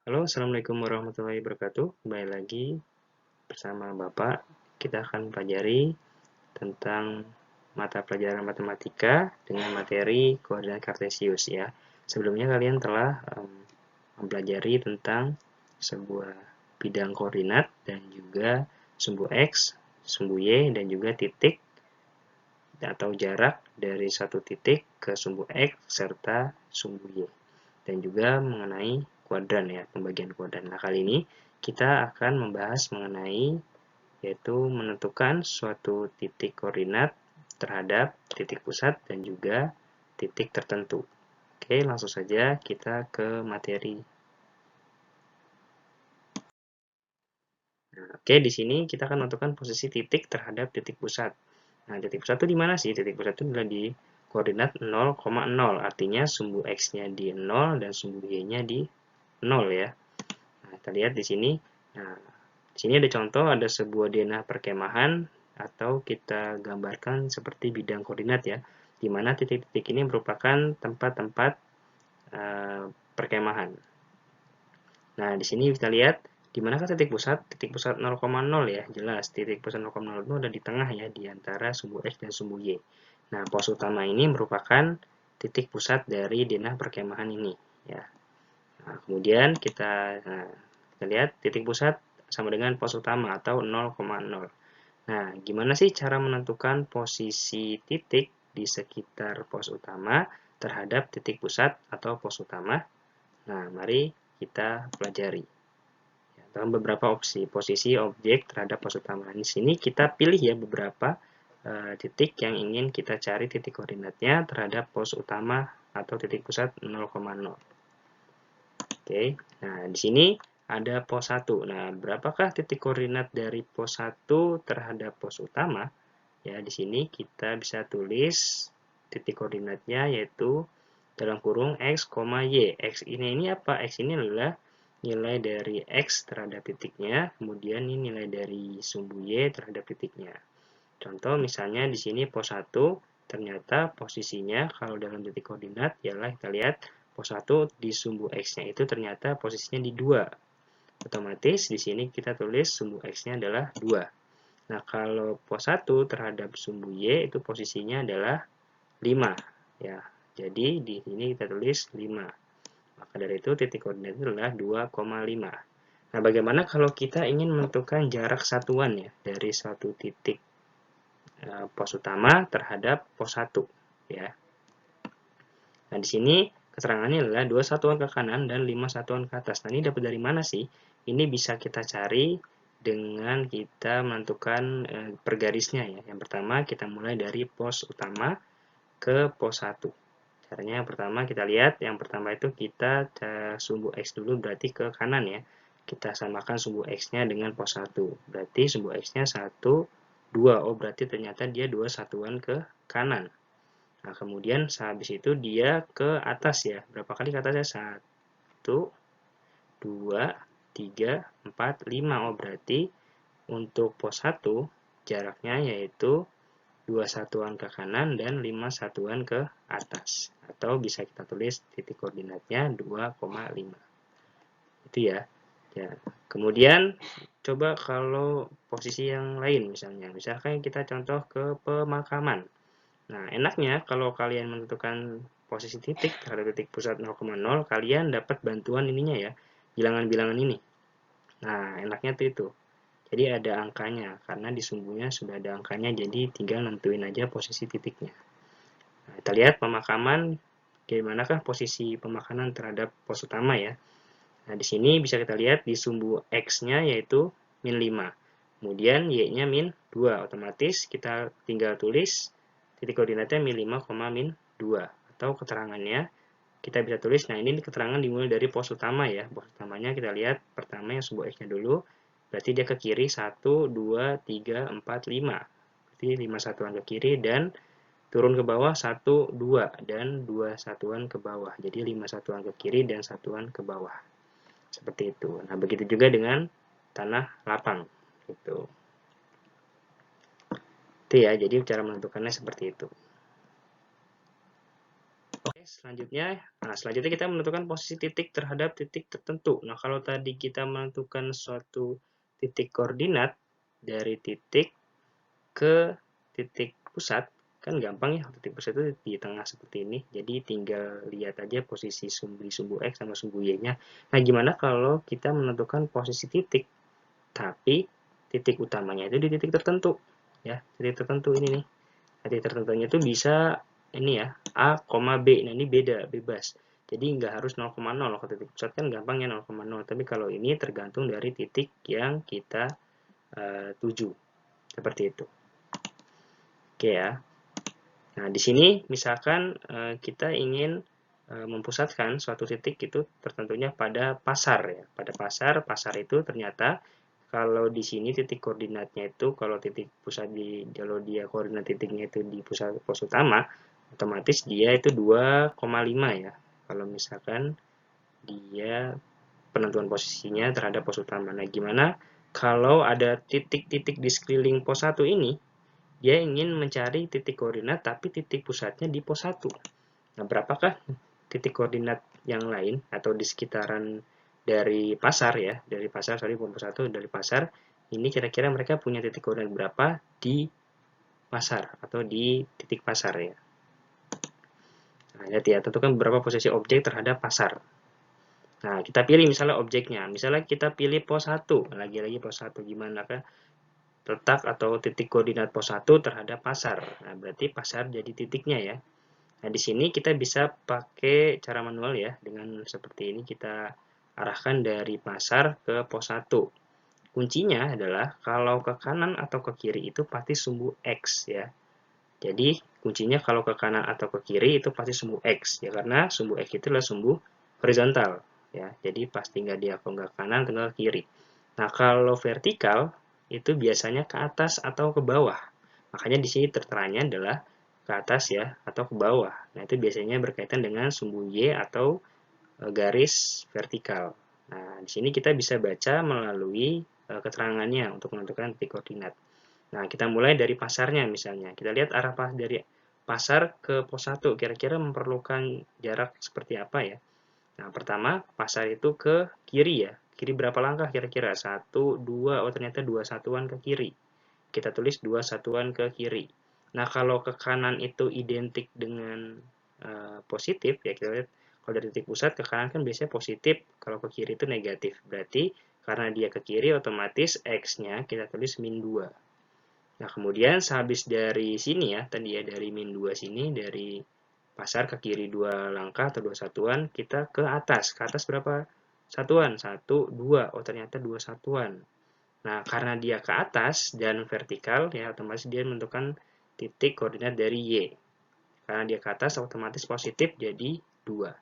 Halo, Assalamualaikum warahmatullahi wabarakatuh. Kembali lagi bersama Bapak. Kita akan pelajari tentang mata pelajaran matematika dengan materi koordinat kartesius ya. Sebelumnya kalian telah mempelajari tentang sebuah bidang koordinat dan juga sumbu X, sumbu Y, dan juga titik atau jarak dari satu titik ke sumbu X serta sumbu Y. Dan juga mengenai kuadran ya, pembagian kuadran. Nah, kali ini kita akan membahas mengenai yaitu menentukan suatu titik koordinat terhadap titik pusat dan juga titik tertentu. Oke, langsung saja kita ke materi. Nah, oke, di sini kita akan menentukan posisi titik terhadap titik pusat. Nah, titik pusat itu di mana sih? Titik pusat itu adalah di koordinat 0,0, artinya sumbu X-nya di 0 dan sumbu Y-nya di 0 ya. Nah, kita lihat di sini. Nah, di sini ada contoh, ada sebuah denah perkemahan atau kita gambarkan seperti bidang koordinat ya, di mana titik-titik ini merupakan tempat-tempat uh, perkemahan. Nah, di sini kita lihat di manakah titik pusat? Titik pusat 0,0 ya, jelas. Titik pusat 0,0 itu ada di tengah ya, di antara sumbu X dan sumbu Y. Nah, pos utama ini merupakan titik pusat dari denah perkemahan ini ya. Nah, kemudian kita lihat titik pusat sama dengan pos utama atau 0,0. Nah, gimana sih cara menentukan posisi titik di sekitar pos utama terhadap titik pusat atau pos utama? Nah, mari kita pelajari. Dalam beberapa opsi posisi objek terhadap pos utama. Di sini kita pilih ya beberapa titik yang ingin kita cari titik koordinatnya terhadap pos utama atau titik pusat 0,0. Oke, nah di sini ada pos 1. Nah, berapakah titik koordinat dari pos 1 terhadap pos utama? Ya, di sini kita bisa tulis titik koordinatnya yaitu dalam kurung X, Y. X ini apa? X ini adalah nilai dari X terhadap titiknya, kemudian ini nilai dari sumbu Y terhadap titiknya. Contoh misalnya di sini pos 1, ternyata posisinya kalau dalam titik koordinat ialah kita lihat pos 1 di sumbu X-nya itu ternyata posisinya di 2. Otomatis di sini kita tulis sumbu X-nya adalah 2. Nah, kalau pos 1 terhadap sumbu Y itu posisinya adalah 5. Ya, jadi di sini kita tulis 5. Maka dari itu titik koordinat itu adalah 2,5. Nah, bagaimana kalau kita ingin menentukan jarak satuan ya dari suatu titik pos utama terhadap pos 1 ya. Nah, di sini keterangannya adalah 2 satuan ke kanan dan 5 satuan ke atas. Nah, ini dapat dari mana sih? Ini bisa kita cari dengan kita menentukan pergarisnya ya. Yang pertama kita mulai dari pos utama ke pos 1. Caranya yang pertama kita lihat, yang pertama itu kita sumbu X dulu berarti ke kanan ya. Kita samakan sumbu X-nya dengan pos 1. Berarti sumbu X-nya 1, 2. Oh, berarti ternyata dia 2 satuan ke kanan. Nah, kemudian habis itu dia ke atas ya. Berapa kali ke atasnya? 1, 2, 3, 4, 5. Oh, berarti untuk pos 1 jaraknya yaitu 2 satuan ke kanan dan 5 satuan ke atas. Atau bisa kita tulis titik koordinatnya 2,5. Itu ya. Ya. Kemudian coba kalau posisi yang lain misalnya. Misalkan kita contoh ke pemakaman. Nah, enaknya kalau kalian menentukan posisi titik terhadap titik pusat 0,0, kalian dapat bantuan ininya ya, bilangan-bilangan ini. Nah, enaknya tuh itu. Jadi ada angkanya, karena di sumbunya sudah ada angkanya, jadi tinggal nentuin aja posisi titiknya. Nah, kita lihat pemakaman, bagaimanakah posisi pemakaman terhadap pos utama ya. Nah, di sini bisa kita lihat di sumbu X-nya yaitu min 5. Kemudian Y-nya min 2. Otomatis kita tinggal tulis titik koordinatnya min 5, min 2. Atau keterangannya kita bisa tulis, nah ini keterangan dimulai dari pos utama ya. Pos utamanya kita lihat pertama yang sumbu X-nya dulu. Berarti dia ke kiri 1, 2, 3, 4, 5. Berarti 5 satuan ke kiri dan turun ke bawah 1, 2 dan 2 satuan ke bawah. Jadi 5 satuan ke kiri dan satuan ke bawah. Seperti itu. Nah, begitu juga dengan tanah lapang. Gitu. Itu ya, jadi cara menentukannya seperti itu. Oke, selanjutnya kita menentukan posisi titik terhadap titik tertentu. Nah, kalau tadi kita menentukan suatu titik koordinat dari titik ke titik pusat, kan gampang ya, titik pusat itu di tengah seperti ini. Jadi tinggal lihat aja posisi sumbu X sama sumbu Y-nya. Nah, gimana kalau kita menentukan posisi titik, tapi titik utamanya itu di titik tertentu, ya, titik tertentu ini nih. Titik tertentunya itu bisa ini ya, A, B. Nah, ini bebas. Jadi nggak harus 0,0. Kalau titik pusat kan gampang ya 0,0. Tapi kalau ini tergantung dari titik yang kita tuju. Seperti itu. Oke ya. Nah, di sini misalkan kita ingin mempusatkan suatu titik itu tertentunya pada pasar ya. Pada pasar itu ternyata kalau di sini titik koordinatnya itu kalau titik pusat kalau dia koordinat titiknya itu di pusat pos utama, otomatis dia itu 2,5 ya. Kalau misalkan dia penentuan posisinya terhadap pos utama. Nah, gimana kalau ada titik-titik di sekeliling pos 1 ini, dia ingin mencari titik koordinat tapi titik pusatnya di pos 1. Nah, berapakah titik koordinat yang lain atau di sekitaran dari pasar ya, dari pasar, pos 1 dari pasar, ini kira-kira mereka punya titik koordinat berapa di pasar atau di titik pasar ya. Nah, lihat ya, tentukan beberapa posisi objek terhadap pasar. Nah, kita pilih misalnya objeknya. Misalnya kita pilih pos 1. Lagi-lagi pos 1 gimana kan? Letak atau titik koordinat pos 1 terhadap pasar. Nah, berarti pasar jadi titiknya ya. Nah, di sini kita bisa pakai cara manual ya. Dengan seperti ini kita arahkan dari pasar ke pos 1. Kuncinya adalah kalau ke kanan atau ke kiri itu pasti sumbu X ya. Jadi kuncinya kalau ke kanan atau ke kiri itu pasti sumbu X ya, karena sumbu X itu adalah sumbu horizontal ya. Jadi pasti nggak dia kalau nggak kanan tinggal ke kiri. Nah, kalau vertikal itu biasanya ke atas atau ke bawah. Makanya di sini terteranya adalah ke atas ya atau ke bawah. Nah, itu biasanya berkaitan dengan sumbu Y atau garis vertikal. Nah, di sini kita bisa baca melalui keterangannya untuk menentukan titik koordinat. Nah, kita mulai dari pasarnya misalnya. Kita lihat arah dari pasar ke pos 1 kira-kira memerlukan jarak seperti apa ya. Nah, pertama pasar itu ke kiri ya. Kiri berapa langkah kira-kira? 1, 2, oh ternyata 2 satuan ke kiri. Kita tulis 2 satuan ke kiri. Nah, kalau ke kanan itu identik dengan positif ya, kita lihat kalau dari titik pusat ke kanan kan biasanya positif, kalau ke kiri itu negatif. Berarti karena dia ke kiri otomatis X-nya kita tulis min 2. Nah, kemudian sehabis dari sini ya, tadi ya dari min 2 sini, dari pasar ke kiri 2 langkah atau 2 satuan, kita ke atas. Ke atas berapa satuan? 1, 2. Oh, ternyata 2 satuan. Nah, karena dia ke atas dan vertikal, ya otomatis dia menentukan titik koordinat dari Y. Karena dia ke atas, otomatis positif jadi 2.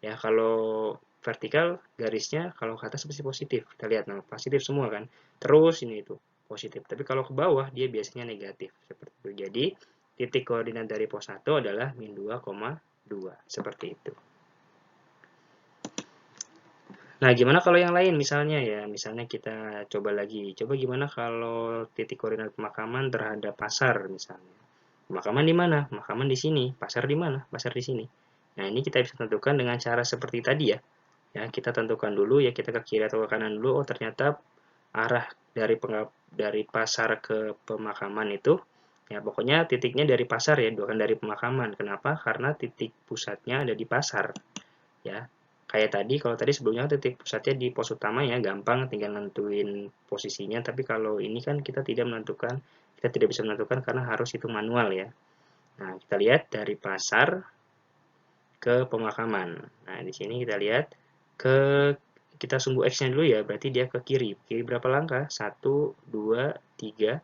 Ya, kalau vertikal garisnya kalau ke atas pasti positif. Kita lihat, nah positif semua kan. Terus ini itu positif. Tapi kalau ke bawah dia biasanya negatif. Seperti itu. Jadi titik koordinat dari pos 1 adalah min 2,2. Seperti itu. Nah, gimana kalau yang lain misalnya ya, misalnya kita coba lagi. Coba gimana kalau titik koordinat pemakaman terhadap pasar misalnya. Pemakaman di mana? Pemakaman di sini. Pasar di mana? Pasar di sini. Nah, ini kita bisa tentukan dengan cara seperti tadi ya. Ya, kita tentukan dulu ya, kita ke kiri atau ke kanan dulu. Oh, ternyata arah dari pasar ke pemakaman itu ya pokoknya titiknya dari pasar ya, bukan dari pemakaman. Kenapa? Karena titik pusatnya ada di pasar. Ya. Kayak tadi, kalau tadi sebelumnya titik pusatnya di pos utama ya, gampang tinggal nentuin posisinya, tapi kalau ini kan kita tidak menentukan, kita tidak bisa menentukan karena harus itu manual ya. Nah, kita lihat dari pasar ke pemakaman. Nah, di sini kita lihat ke kita sumbu X-nya dulu ya, berarti dia ke kiri. Kiri berapa langkah? 1, 2, 3,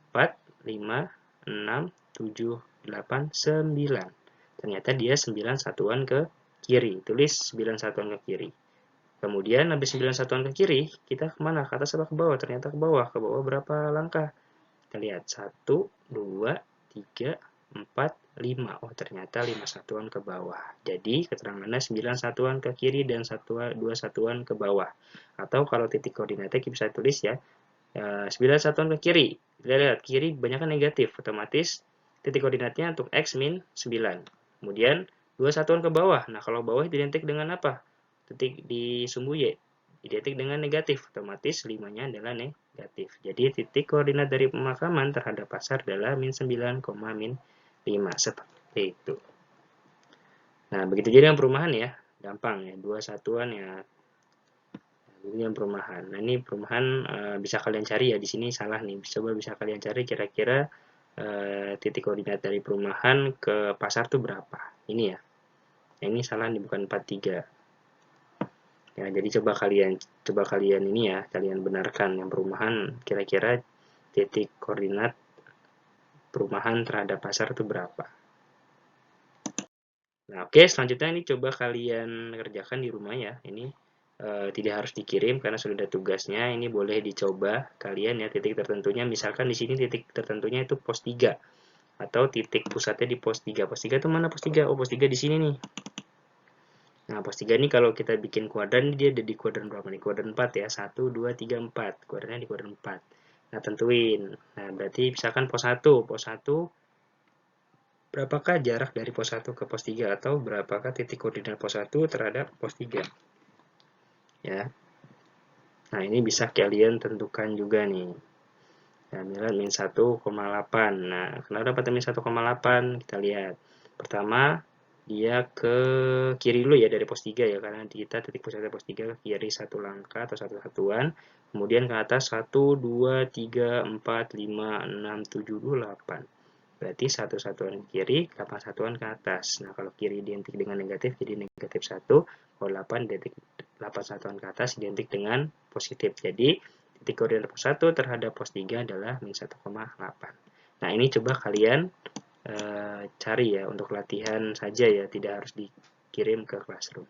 4, 5, 6, 7, 8, 9. Ternyata dia 9 satuan ke kiri. Tulis 9 satuan ke kiri. Kemudian habis 9 satuan ke kiri, kita kemana? Ke atas apa ke bawah? Ternyata ke bawah. Ke bawah berapa langkah? Kita lihat 1, 2, 3, 4, 5. Oh, ternyata 5 satuan ke bawah. Jadi, keterangannya 9 satuan ke kiri dan 2 satuan ke bawah. Atau kalau titik koordinatnya kita bisa tulis ya, 9 satuan ke kiri. Kita lihat, kiri banyak negatif. Otomatis titik koordinatnya untuk X min 9. Kemudian, 2 satuan ke bawah. Nah, kalau bawah identik dengan apa? Titik di sumbu Y identik dengan negatif, otomatis 5-nya adalah negatif. Jadi titik koordinat dari pemakaman terhadap pasar adalah min 9, min 5, seperti itu. Nah, begitu juga dengan perumahan ya, gampang ya, 2 satuan ya, ini yang perumahan. Nah, ini perumahan bisa kalian cari ya, di sini salah nih, coba bisa kalian cari kira-kira titik koordinat dari perumahan ke pasar tuh berapa. Ini ya, nah, ini salah nih, bukan 43. Ya, jadi coba kalian ini ya, kalian benarkan yang perumahan kira-kira titik koordinat perumahan terhadap pasar itu berapa. Nah, oke, selanjutnya ini coba kalian kerjakan di rumah ya. Ini tidak harus dikirim karena sudah ada tugasnya. Ini boleh dicoba kalian ya titik tertentunya. Misalkan di sini titik tertentunya itu pos 3 atau titik pusatnya di pos 3. Pos 3 itu mana pos 3? Oh, pos 3 di sini nih. Nah, pos 3 ini kalau kita bikin kuadran, dia ada di kuadran berapa nih? Kuadran 4 ya, 1, 2, 3, 4. Kuadrannya di kuadran 4. Nah, tentuin. Nah, berarti misalkan pos 1. Pos 1, berapakah jarak dari pos 1 ke pos 3? Atau berapakah titik koordinat pos 1 terhadap pos 3? Ya. Nah, ini bisa kalian tentukan juga nih. Nah, nilai min 1,8. Nah, kenapa dapat min 1,8? Kita lihat. Pertama, dia ke kiri dulu ya dari pos 3 ya, karena kita titik pusatnya pos 3 ke kiri satu langkah atau satu satuan. Kemudian ke atas 1, 2, 3, 4, 5, 6, 7, 8. Berarti satu satuan ke kiri, 8 satuan ke atas. Nah, kalau kiri identik dengan negatif, jadi negatif 1. Kalau 8 identik 8 satuan ke atas identik dengan positif. Jadi, titik koordinat pos 1 terhadap pos 3 adalah min 1,8. Nah, ini coba kalian cari ya untuk latihan saja ya, tidak harus dikirim ke classroom.